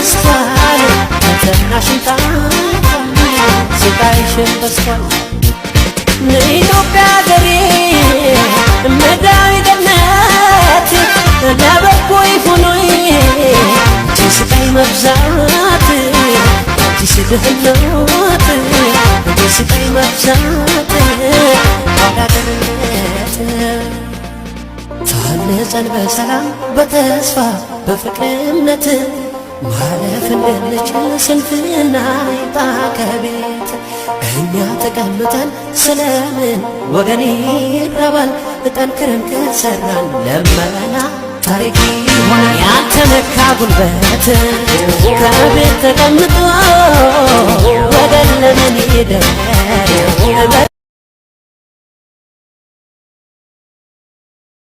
በስቷል ፈተናሽን ጣፋል ስቃይሽን በስቷል ኢትዮጵያ ሀገሬ ምድራዊ ገነት ለበጎ ይሁኑኝ ስቃይ መብዛት ድህነት ስቃይ መብዛት ኋላቀርነት ታንጸን በሰላም በተስፋ በፍቅርነት ማለፍ እንድንችል ስንፍና ይምጣ ከቤት እኛ ተቀምጠን ስለምን ወገን ይራባል ጠንክረን ከሰራን ለመና ታሪክ ይሆናል ያልተነካ ጉልበት ከቤት ተቀምጦ ወገን ለምን ይደር